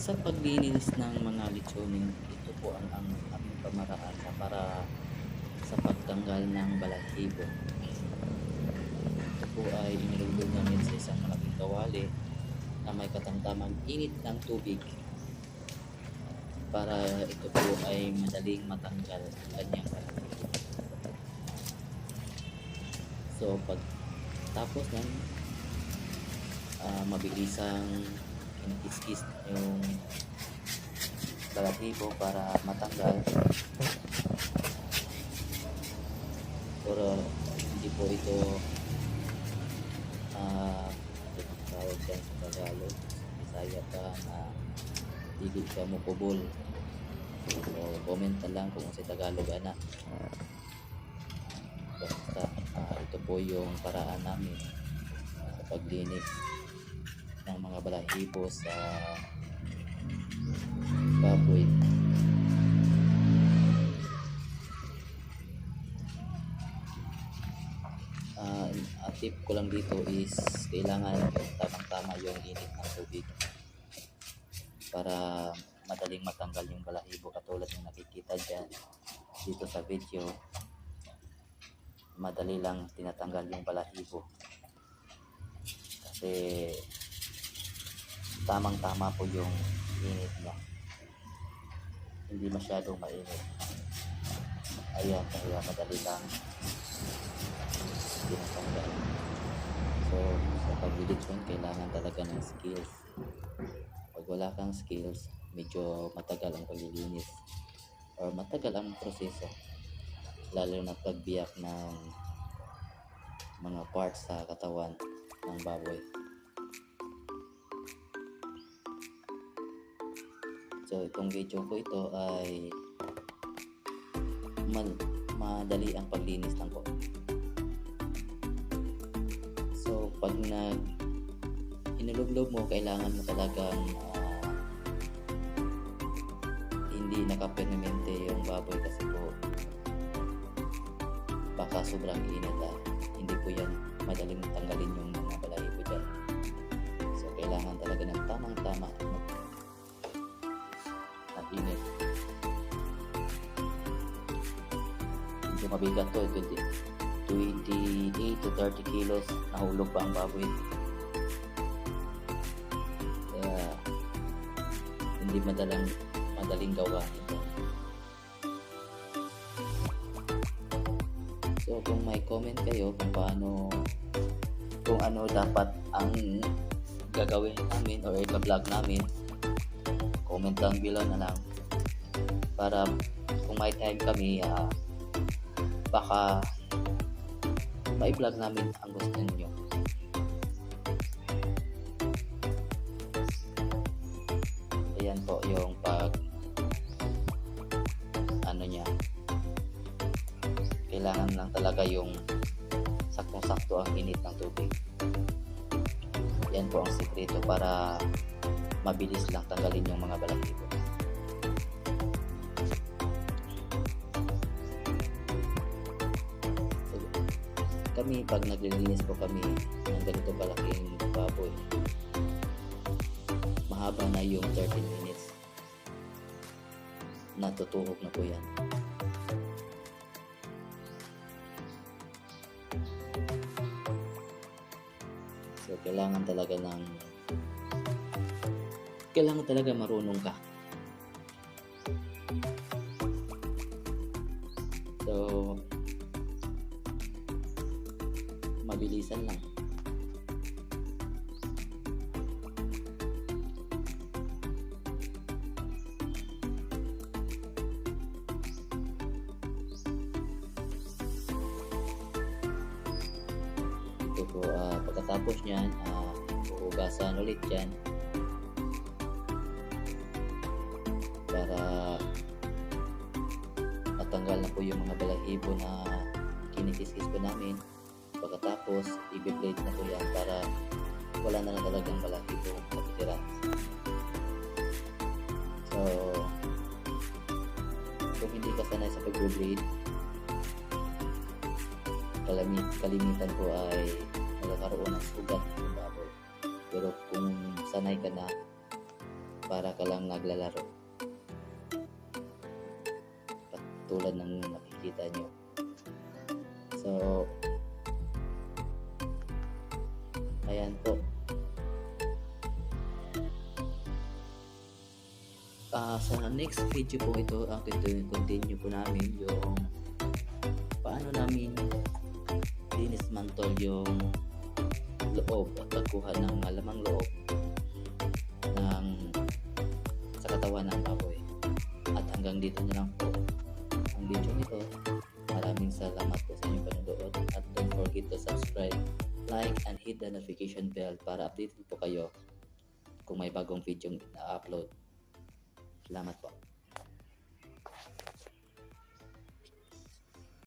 Sa paglinis ng mga litsunin, ito po ang aming pamaraan para sa pagtanggal ng balahibo. Ito po ay inilugdog namin sa isang malaking kawali na may katamtamang init ng tubig para ito po ay madaling matanggal ang kanyang balahibo. So pag tapos nan mabilisang kinikiskis yung balahibo para matanggal, pero hindi po ito tawag dyan sa Tagalog, Bisaya pa na dili ka mo kubol. So comment na lang kung sa Tagalog ana. Basta ito po yung paraan namin sa paglinis ng mga balahibo sa baboy. Tip ko lang dito is kailangan tamang-tama yung init ng tubig para madaling matanggal yung balahibo, katulad ng nakikita dyan dito sa video. Madali lang tinatanggal yung balahibo kasi tamang-tama po yung init niya, hindi masyadong mainit. Ayan, kaya madali lang tinatanggal. So sa paglilitsyon kailangan talaga ng skills. Pag wala kang skills, medyo matagal ang paglilinis or matagal ang proseso, lalo na pagbiyak ng mga parts sa katawan ng baboy. So itong video ko ito ay madali ang paglinis lang po. So pag inulublob mo, kailangan mo talagang hindi nakapermente yung baboy kasi po baka sobrang init. Hindi po yan madaling tanggalin yung mga balahibo dyan. So kailangan talaga ng tamang-tama na init. Medyo mabigat to, 28 to 30 kilos, nahulog pa ang baboy. Kaya hindi madaling gawa ito. So kung may comment kayo kung ano dapat ang gagawin namin or i-vlog namin, comment lang below na lang para kung may time kami, baka ma-vlog namin ang gusto niyo. Ayan po yung niya. Kailangan lang talaga yung saktong-sakto ang init ng tubig. Yan po ang sikreto para mabilis lang tanggalin yung mga balahibo. Kami pag naglilinis po kami ng ganito kalaking baboy, mahaba na yung 13 minutes. Natutuhog na po yan. So kailangan talaga marunong ka. So mabilisan lang. Ito po, pagkatapos nyan, huhugasan ulit yan para matanggal na po yung mga balahibo na kinikis-kis po namin. Pagkatapos, i-blade na po yan para wala na talagang balahibo matitira. So kung hindi ka sanay sa pag-blade, kalimitan po ay magkakaroon ng sugat ng baboy. Pero kung sanay ka na, para ka lang naglalaro. Tulad ng makikita nyo. So, ayan po. Sa next video po ito, ang continue po namin yung paano namin dinismantle yung loob at pagkuha ng malamang loob ng sa katawan ng baboy. At hanggang dito na lang po ang video nito. Maraming salamat po sa inyong panonood at don't forget to subscribe, like, and hit the notification bell para updated po kayo kung may bagong video na upload. Salamat po.